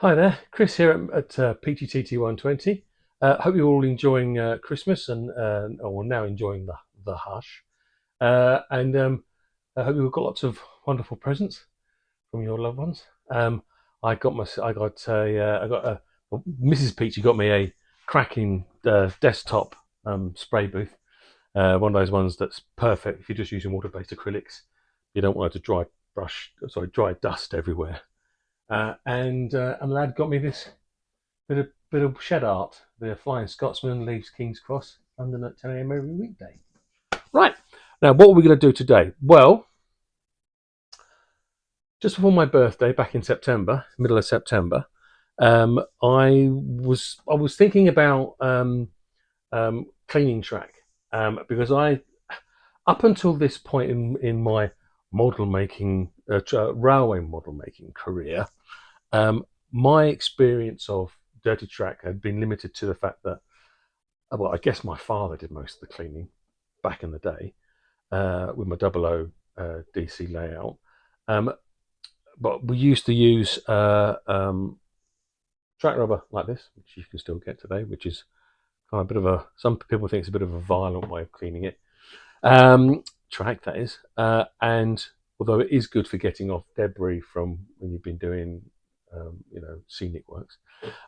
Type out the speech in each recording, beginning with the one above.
Hi there, Chris here at PT120. Hope you're all enjoying Christmas or now enjoying the hush. And I hope you've got lots of wonderful presents from your loved ones. I got a well, Mrs. Peachy got me a cracking desktop spray booth. One of those ones that's perfect if you're just using water-based acrylics. You don't want it to dry dust everywhere. And lad got me this bit of shed art. The Flying Scotsman leaves King's Cross London at 10 a.m. every weekday. Right. Now, what are we going to do today? Well, just before my birthday, back in September, middle of September, I was thinking about cleaning track because I up until this point in my model making railway model making career, my experience of dirty track had been limited to the fact that, well, I guess my father did most of the cleaning back in the day with my double O DC layout. Um, but we used to use track rubber like this, which you can still get today, which is kind of a bit of a, some people think it's a bit of a violent way of cleaning it. Track, that is. And although it is good for getting off debris from when you've been doing, scenic works.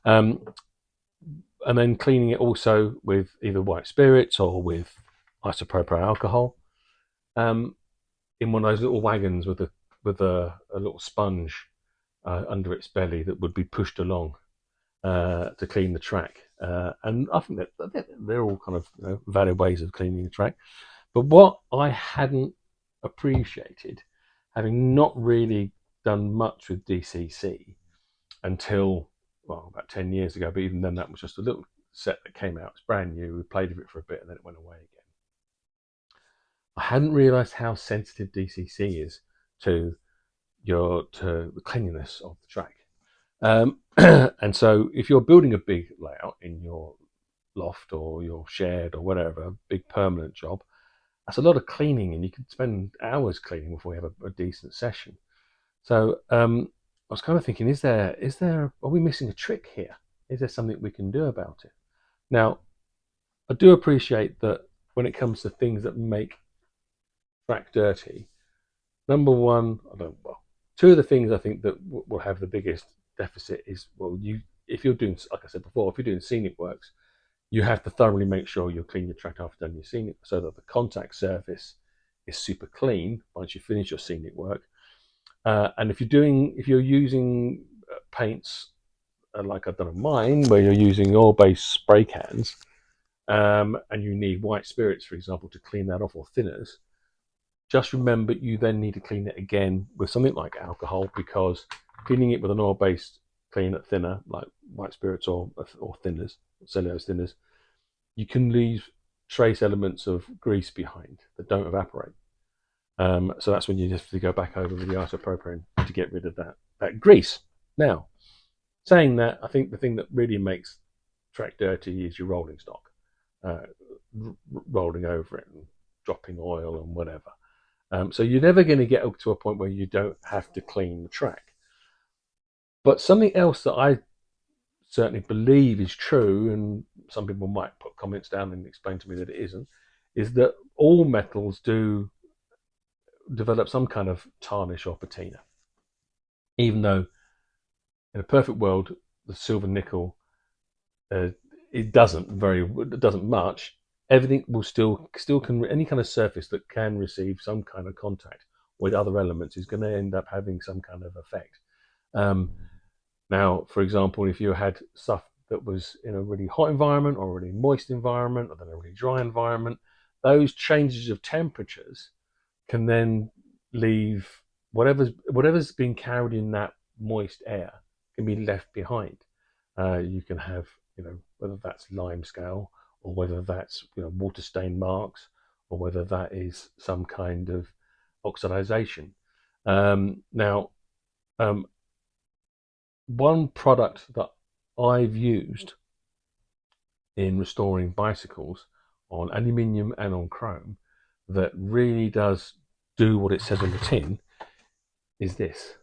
Um, and then cleaning it also with either white spirits or with isopropyl alcohol, um, in one of those little wagons with a little sponge under its belly that would be pushed along to clean the track. And I think that they're all kind of valid ways of cleaning the track. But what I hadn't appreciated, having not really done much with DCC until, well, about 10 years ago, but even then that was just a little set that came out. It's brand new. We played with it for a bit and then it went away again. I hadn't realised how sensitive DCC is to to the cleanliness of the track. And so if you're building a big layout in your loft or your shed or whatever, a big permanent job, that's a lot of cleaning, and you can spend hours cleaning before you have a decent session. So I was kind of thinking, are we missing a trick here? Is there something we can do about it? Now, I do appreciate that when it comes to things that make track dirty, number one, two of the things I think that will have the biggest deficit is, well, if you're doing, like I said before, if you're doing scenic works, you have to thoroughly make sure you clean your track after done your scenic, so that the contact surface is super clean once you finish your scenic work. And if you're using paints like I've done on mine, where you're using oil-based spray cans, and you need white spirits, for example, to clean that off, or thinners, just remember you then need to clean it again with something like alcohol, because cleaning it with an oil-based cleaner thinner like white spirits or thinners, cellulose thinners, you can leave trace elements of grease behind that don't evaporate. So that's when you just have to go back over with the isopropane to get rid of that grease. Now, saying that, I think the thing that really makes track dirty is your rolling stock, uh, rolling over it and dropping oil and whatever. So you're never going to get up to a point where you don't have to clean the track. But something else that I certainly believe is true, and some people might put comments down and explain to me that it isn't, is that all metals do develop some kind of tarnish or patina. Even though in a perfect world, the silver nickel, uh, it doesn't much. Everything will still can, any kind of surface that can receive some kind of contact with other elements is going to end up having some kind of effect. Um, Now, for example, if you had stuff that was in a really hot environment or a really moist environment or then a really dry environment, those changes of temperatures can then leave whatever's being carried in that moist air can be left behind. You can have, whether that's lime scale or whether that's water stain marks or whether that is some kind of oxidation. Now, um, one product that I've used in restoring bicycles on aluminium and on chrome that really does do what it says on the tin is this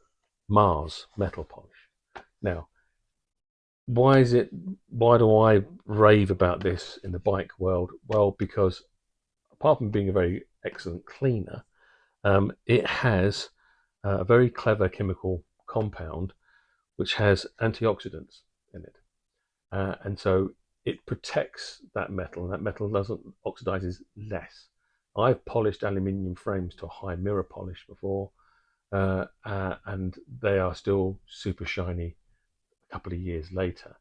MAAS metal polish. Now, Why is it? Why do I rave about this in the bike world? Well, because apart from being a very excellent cleaner, it has a very clever chemical compound which has antioxidants in it, and so it protects that metal, and that metal doesn't oxidizes less. I've polished aluminium frames to a high mirror polish before, and they are still super shiny a couple of years later.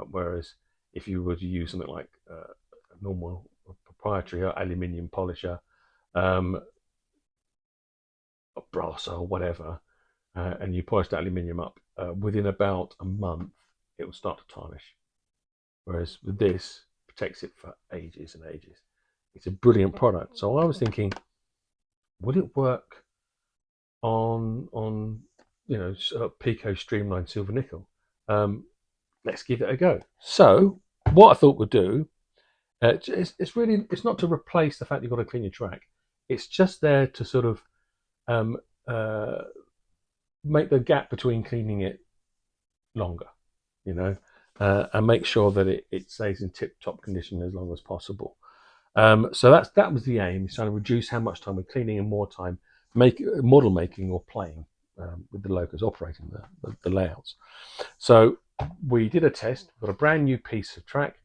Whereas if you were to use something like a normal proprietary aluminium polisher, um, a brass or whatever, and you polish that aluminium up, within about a month, it will start to tarnish. Whereas with this, it protects it for ages and ages. It's a brilliant product. So I was thinking, would it work on Pico Streamline Silver Nickel? Let's give it a go. So what I thought we'd do, it's not to replace the fact you've got to clean your track. It's just there to sort of um, uh, make the gap between cleaning it longer, and make sure that it stays in tip-top condition as long as possible. So that was the aim, is trying to reduce how much time we're cleaning and more time model making or playing with the LOCO'S, operating the layouts. So we did a test. We got a brand new piece of track,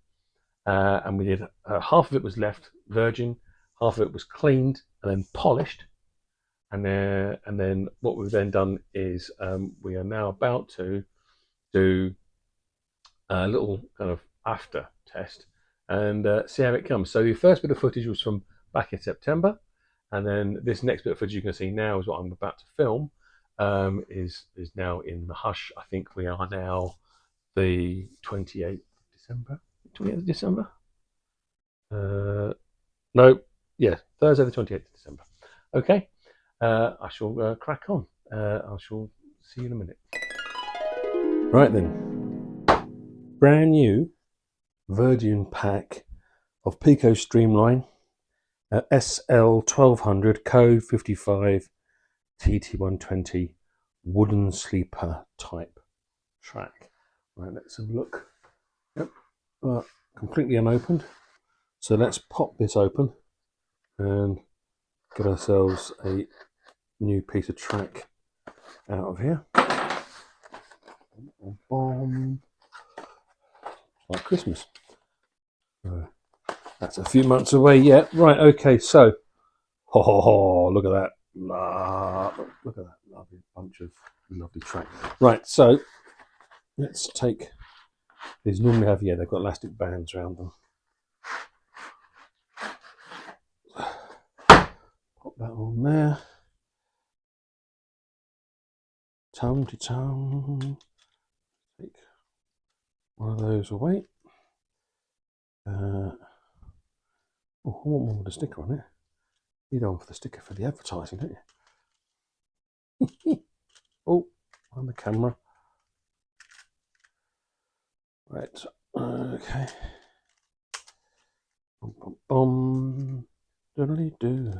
and we did half of it was left virgin, half of it was cleaned and then polished. And then what we've then done is we are now about to do a little kind of after test and see how it comes. So the first bit of footage was from back in September, and then this next bit of footage you can see now is what I'm about to film. Is now in the hush. I think we are now the 28th of December. 28th of December? No, yeah, Thursday the 28th of December. Okay, I shall crack on. I shall see you in a minute. Right then, brand new virgin pack of Pico Streamline SL1200 code 55 TT120 wooden sleeper type track. Right, let's have a look. Yep, completely unopened. So let's pop this open and get ourselves a new piece of track out of here. Like Christmas. That's a few months away yet. Right, okay, so look at that. Look at that lovely bunch of lovely track. Right, so let's take these. Normally have, they've got elastic bands around them. Pop that on there. Tum to tum. Take one of those away. I want one with a sticker on it. You don't want the sticker for the advertising, don't you? Oh, on the camera. Right, okay. Bum, bum, bum. Doodly-doo.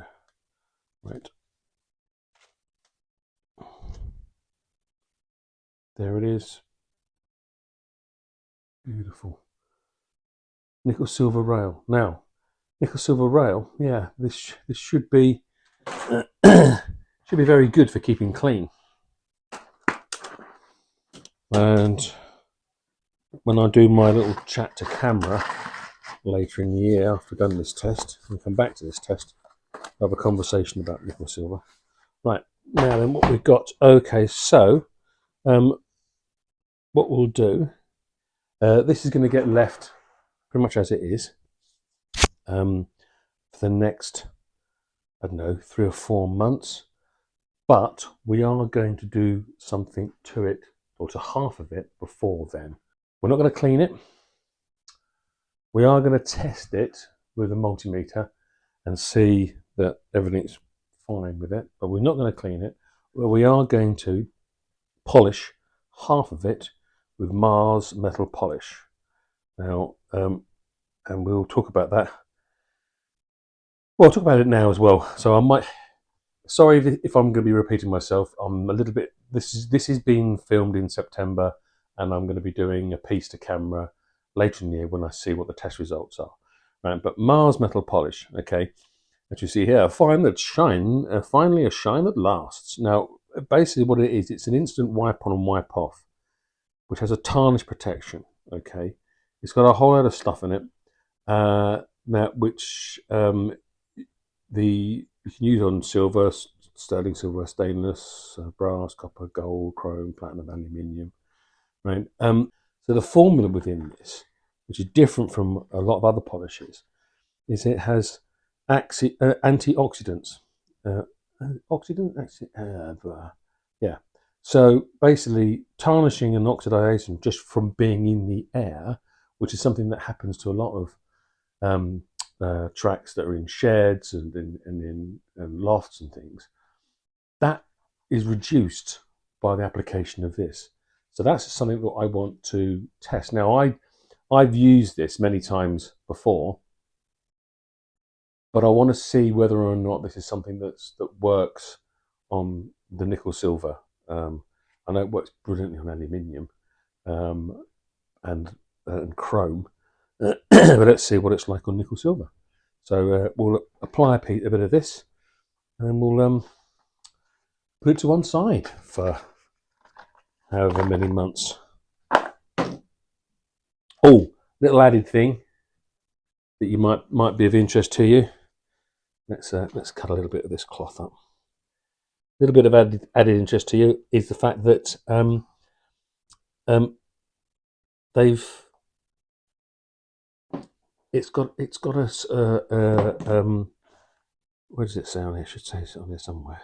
Right. There it is. Beautiful. Nickel silver rail. Now, nickel silver rail, yeah, this should be should be very good for keeping clean. And when I do my little chat to camera later in the year after I've done this test, and come back to this test, I'll have a conversation about nickel silver. Right, now then what we've got, okay, so what we'll do, this is going to get left pretty much as it is for the next, I don't know, 3 or 4 months, but we are going to do something to it, or to half of it, before then. We're not going to clean it. We are going to test it with a multimeter and see that everything's fine with it, but we're not going to clean it. Well, we are going to polish half of it with MAAS metal polish. Now, and we'll talk about that. Well, I'll talk about it now as well. So I might, sorry if I'm going to be repeating myself. I'm a little bit, this is being filmed in September, and I'm going to be doing a piece to camera later in the year when I see what the test results are. Right, but MAAS metal polish, okay, as you see here, finally a shine that lasts. Now, basically what it is, it's an instant wipe on and wipe off, which has a tarnish protection, okay. It's got a whole lot of stuff in it, now which you can use on silver, sterling silver, stainless, brass, copper, gold, chrome, platinum, aluminium, right? So the formula within this, which is different from a lot of other polishes, is it has antioxidants. Yeah. So basically, tarnishing and oxidation just from being in the air, which is something that happens to a lot of tracks that are in sheds and in lofts and things, that is reduced by the application of this. So that's something that I want to test. Now, I've used this many times before, but I want to see whether or not this is something that works on the nickel silver. I know it works brilliantly on aluminium and chrome, but let's see what it's like on nickel silver. So we'll apply a bit of this, and we'll put it to one side for however many months. Oh, little added thing that you might be of interest to you. Let's cut a little bit of this cloth up. A little bit of added interest to you is the fact that it's got a where does it say on here? I should say it's on here somewhere.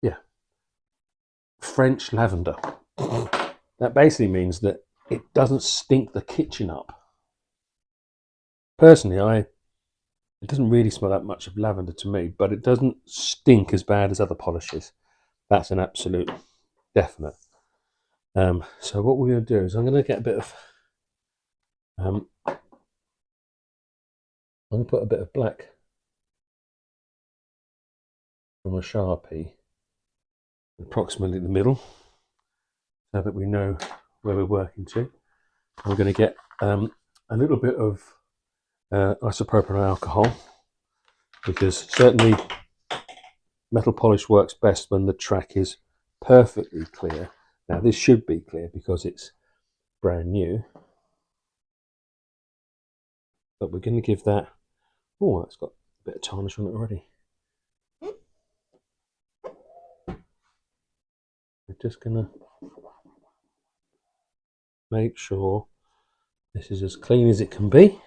Yeah, French lavender. That basically means that it doesn't stink the kitchen up. Personally, it doesn't really smell that much of lavender to me, but it doesn't stink as bad as other polishes. That's an absolute definite. So what we're going to do is I'm going to get a bit of I'm going to put a bit of black from a Sharpie approximately in the middle, so that we know where we're working to. I'm going to get a little bit of isopropyl alcohol, because certainly metal polish works best when the track is perfectly clear. Now this should be clear because it's brand new, but we're going to give that, oh, that's got a bit of tarnish on it already. We're just going to make sure this is as clean as it can be.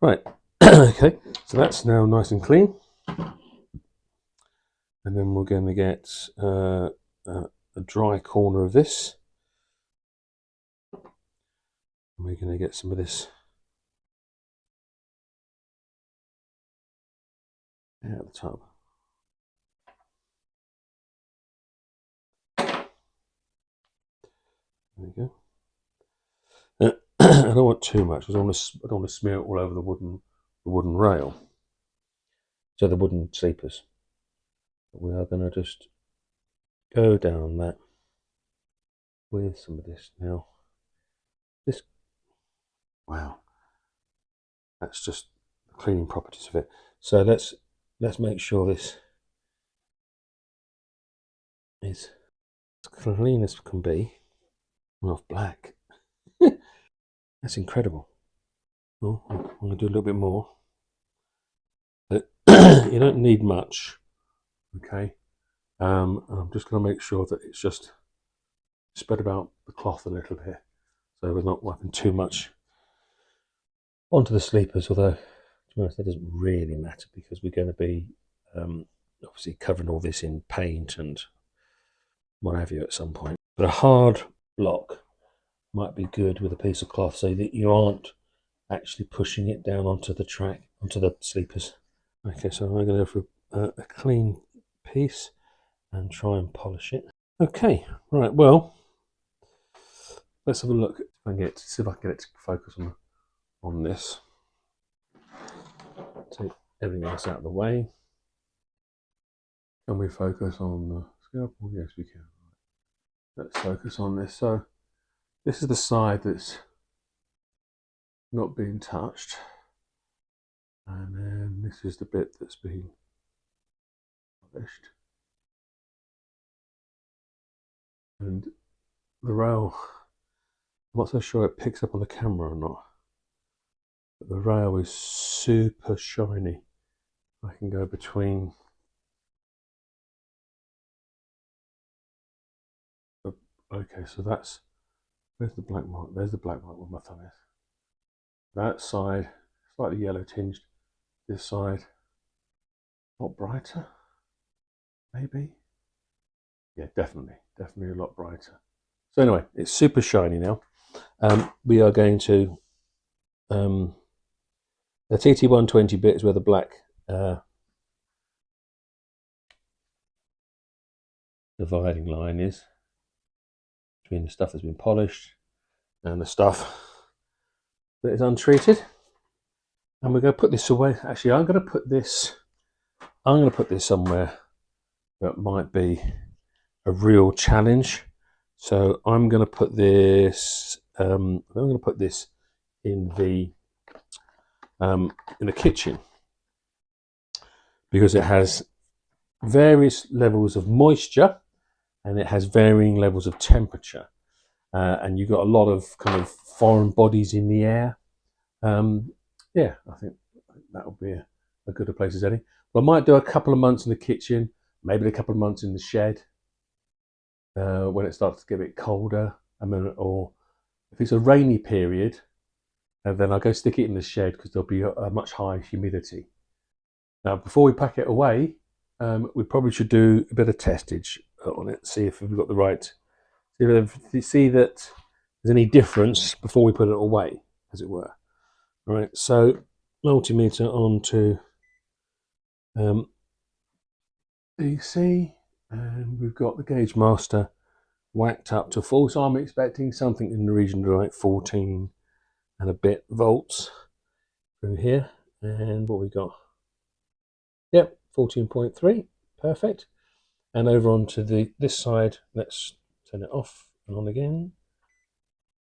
Right, okay, so that's now nice and clean. And then we're going to get a dry corner of this. And we're going to get some of this out of the tub. There we go. I don't want too much because I don't want to smear it all over the wooden rail. So the wooden sleepers. But we are going to just go down that with some of this. Now, this, wow, that's just the cleaning properties of it. So let's make sure this is as clean as can be. Off black. That's incredible. Oh, I'm going to do a little bit more. But you don't need much, okay? And I'm just going to make sure that it's just spread about the cloth a little bit, so we're not wiping too much onto the sleepers. Although, to be honest, that doesn't really matter because we're going to be obviously covering all this in paint and what have you at some point. But a hard block might be good with a piece of cloth so that you aren't actually pushing it down onto the track, onto the sleepers. Okay, so I'm going to go for a clean piece and try and polish it. Okay, right, well, let's have a look. See if I can get it to focus on this. Take everything else out of the way. Can we focus on the scalpel? Yes, we can. Let's focus on this. So this is the side that's not being touched, and then this is the bit that's been polished. And the rail, I'm not so sure it picks up on the camera or not, but the rail is super shiny. I can go between the, okay, so that's, where's the black mark? There's the black mark where my thumb is. That side, slightly yellow tinged. This side, a lot brighter, maybe. Yeah, definitely a lot brighter. So anyway, it's super shiny now. We are going to, the TT120 bit is where the black dividing line is between the stuff that's been polished and the stuff that is untreated. And we're going to put this away. Actually, I'm going to put this somewhere that might be a real challenge. So I'm going to put this in the kitchen, because it has various levels of moisture and it has varying levels of temperature, and you've got a lot of kind of foreign bodies in the air. Yeah, I think that would be a good a place as any. But I might do a couple of months in the kitchen, maybe a couple of months in the shed when it starts to get a bit colder. I mean, or if it's a rainy period, then I'll go stick it in the shed because there'll be a much higher humidity. Now, before we pack it away, we probably should do a bit of testage on it, see if we've got the right, see that there's any difference before we put it away, as it were. All right, so multimeter onto DC, and we've got the gauge master whacked up to full, so I'm expecting something in the region of like 14 and a bit volts through here. And what we got? Yep, 14.3, perfect. And over onto this side, let's turn it off and on again.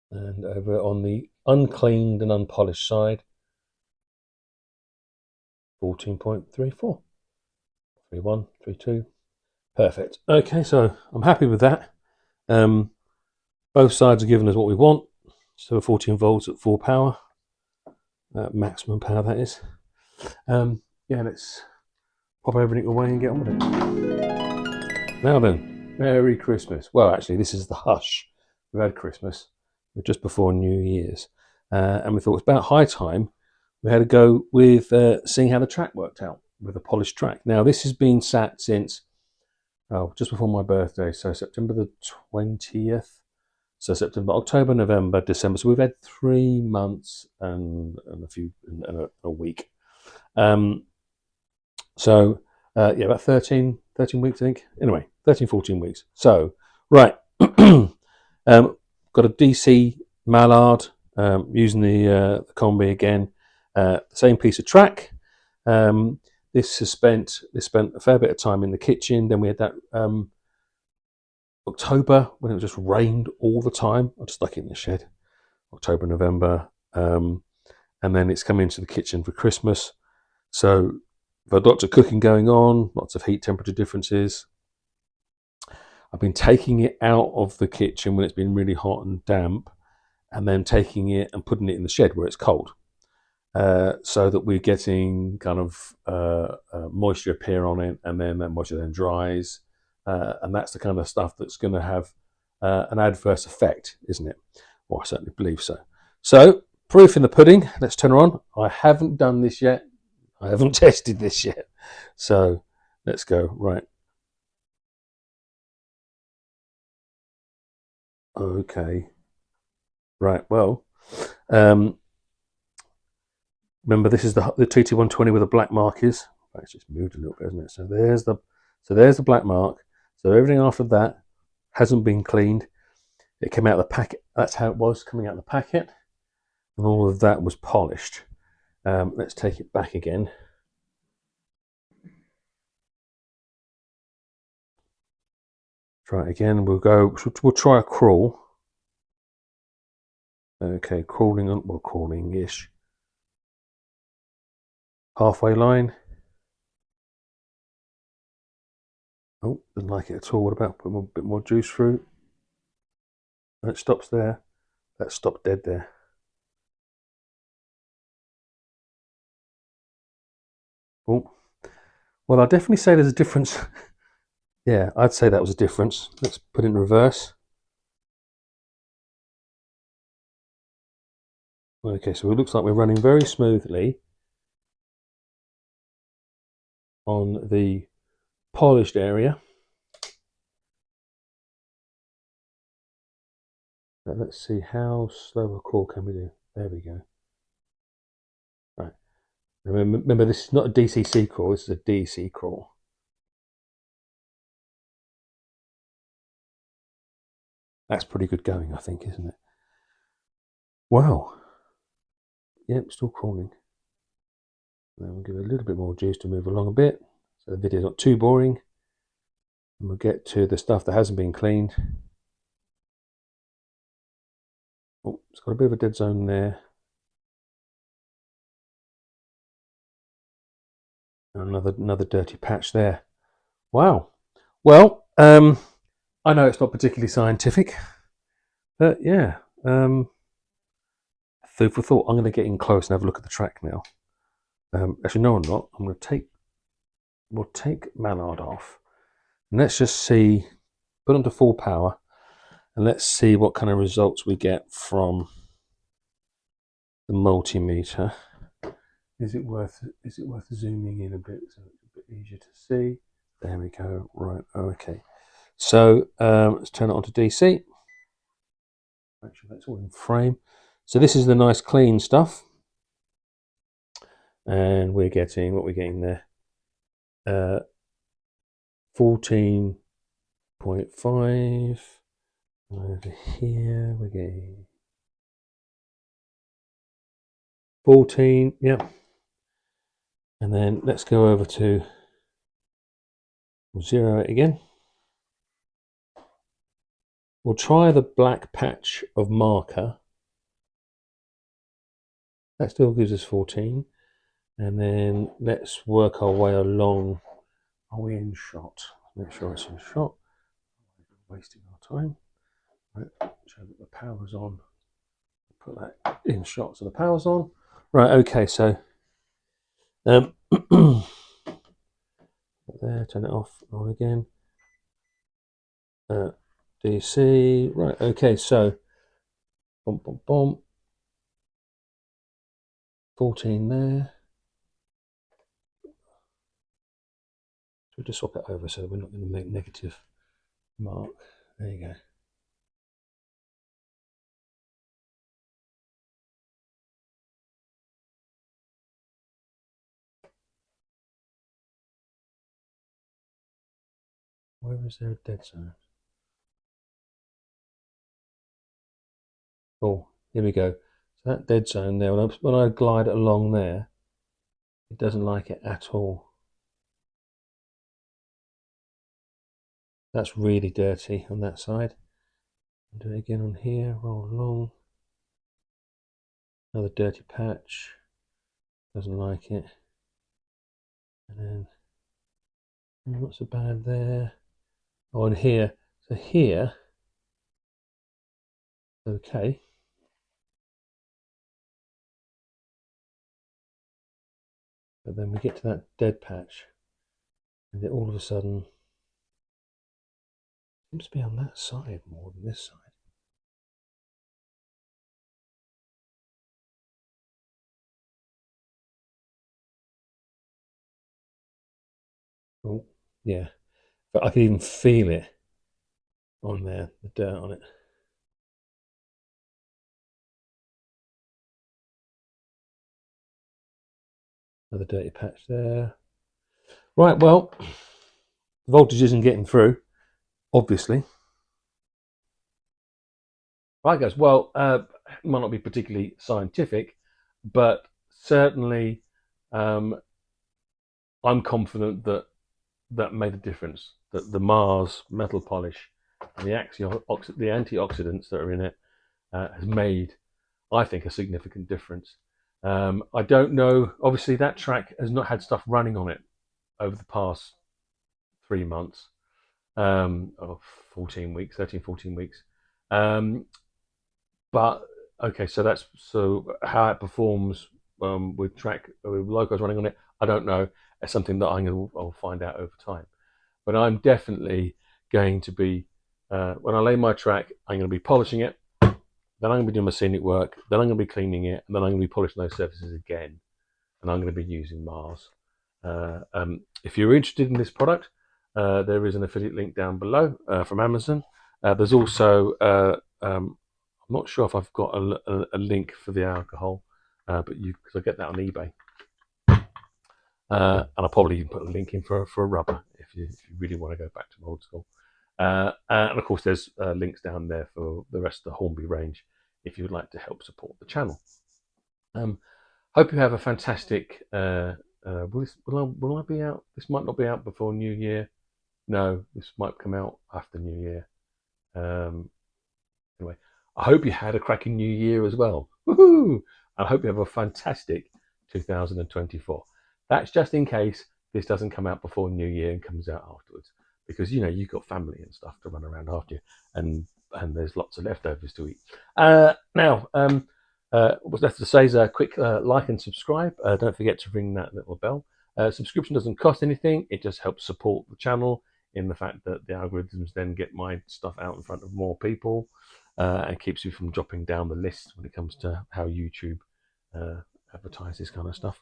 And over on the uncleaned and unpolished side, 14.34. 31, 32. Perfect. Okay, so I'm happy with that. Both sides are giving us what we want. So 14 volts at full power, maximum power that is. Yeah, let's pop everything away and get on with it. Now then, Merry Christmas. Well, actually, this is the hush. We've had Christmas. We're just before New Year's. And we thought it's about high time we had to go with seeing how the track worked out with a polished track. Now, this has been sat since just before my birthday, so September the 20th. So September, October, November, December. So we've had 3 months and a week. So yeah, about 13 weeks, I think. Anyway, 13, 14 weeks. So, right. Got a DC mallard using the combi again. Same piece of track. This spent a fair bit of time in the kitchen. Then we had that October when it just rained all the time. I just stuck it in the shed. October, November, and then it's coming into the kitchen for Christmas. So we've got lots of cooking going on, lots of heat temperature differences. I've been taking it out of the kitchen when it's been really hot and damp, and then taking it and putting it in the shed where it's cold. So that we're getting kind of moisture appear on it, and then that moisture then dries, and that's the kind of stuff that's going to have an adverse effect, isn't it? Well, I certainly believe so. So, proof in the pudding. Let's turn her on. I haven't done this yet. I haven't tested this yet. So, let's go. Right. Okay. Right. Well, remember, this is the TT120 with the black mark is. It's just moved a little bit, hasn't it? So there's the black mark. So everything after that hasn't been cleaned. It came out of the packet. That's how it was coming out of the packet, and all of that was polished. Let's take it back again. Try it again. We'll try a crawl. Okay, crawling on, well, crawling-ish. Halfway line. Oh, didn't like it at all. What about putting a bit more juice through? It stops there. That stopped dead there. Oh, well, I'll definitely say there's a difference. Yeah, I'd say that was a difference. Let's put it in reverse. Okay, so it looks like we're running very smoothly on the polished area. Now let's see how slow a crawl can we do. There we go. Right. Remember, this is not a DCC crawl, this is a DC crawl. That's pretty good going, I think, isn't it? Wow. Yep, still crawling. Now we'll give it a little bit more juice to move along a bit, so the video's not too boring. And we'll get to the stuff that hasn't been cleaned. Oh, it's got a bit of a dead zone there. Another dirty patch there. Wow. Well, I know it's not particularly scientific, but yeah, food for thought. I'm going to get in close and have a look at the track now. Actually, no, I'm not. We'll take Mallard off, and let's just see. Put onto full power, and let's see what kind of results we get from the multimeter. Is it worth zooming in a bit so it's a bit easier to see? There we go. Right. Okay. So let's turn it on to DC. Make sure that's all in frame. So this is the nice clean stuff, and we're getting what we're getting there. 14.5. Over here we're getting 14. Yep. And then let's go over to 0 it again. We'll try the black patch of marker. That still gives us 14. And then let's work our way along. Are we in shot? Make sure it's in shot. Wasting our time. Right, show that the power's on. Put that in shot so the power's on. Right, okay, so there, turn it off, on again. DC, right, okay, so boom, boom, boom. 14 there. So we'll just swap it over so we're not going to make negative mark. There you go. Where is there a dead zone? Oh, here we go. So that dead zone there, when I glide it along there, it doesn't like it at all. That's really dirty on that side. Do it again on here, roll along. Another dirty patch. Doesn't like it. And then not so bad there. Oh, and here. So here, okay. But then we get to that dead patch, and it all of a sudden seems to be on that side more than this side. Oh, yeah. But I can even feel it on there, the dirt on it. Another dirty patch there. Right, well, the voltage isn't getting through, obviously. Right, guys, well, it might not be particularly scientific, but certainly I'm confident that that made a difference, that the MAAS metal polish and the antioxidants that are in it has made, I think, a significant difference. I don't know. Obviously, that track has not had stuff running on it over the past 3 months, or 14 weeks, 13, 14 weeks. But okay, so how it performs with LOCO'S running on it, I don't know. It's something that I'll find out over time. But I'm definitely going to be when I lay my track, I'm going to be polishing it. Then I'm going to be doing my scenic work. Then I'm going to be cleaning it, and then I'm going to be polishing those surfaces again. And I'm going to be using MAAS. If you're interested in this product, there is an affiliate link down below from Amazon. There's also I'm not sure if I've got a link for the alcohol, but because I get that on eBay, and I'll probably even put a link in for a rubber if you really want to go back to old school. And of course, there's links down there for the rest of the Hornby range if you would like to help support the channel. Hope you have a fantastic. Will I be out? This might not be out before New Year. No, this might come out after New Year. Anyway, I hope you had a cracking New Year as well. Woohoo! I hope you have a fantastic 2024. That's just in case this doesn't come out before New Year and comes out afterwards, because you've got family and stuff to run around after you, and there's lots of leftovers to eat. Now, what's left to say is a quick like and subscribe. Don't forget to ring that little bell. Subscription doesn't cost anything. It just helps support the channel in the fact that the algorithms then get my stuff out in front of more people, and keeps you from dropping down the list when it comes to how YouTube advertise this kind of stuff.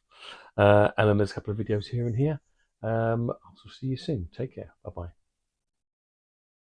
And then there's a couple of videos here and here. I'll see you soon. Take care. Bye bye.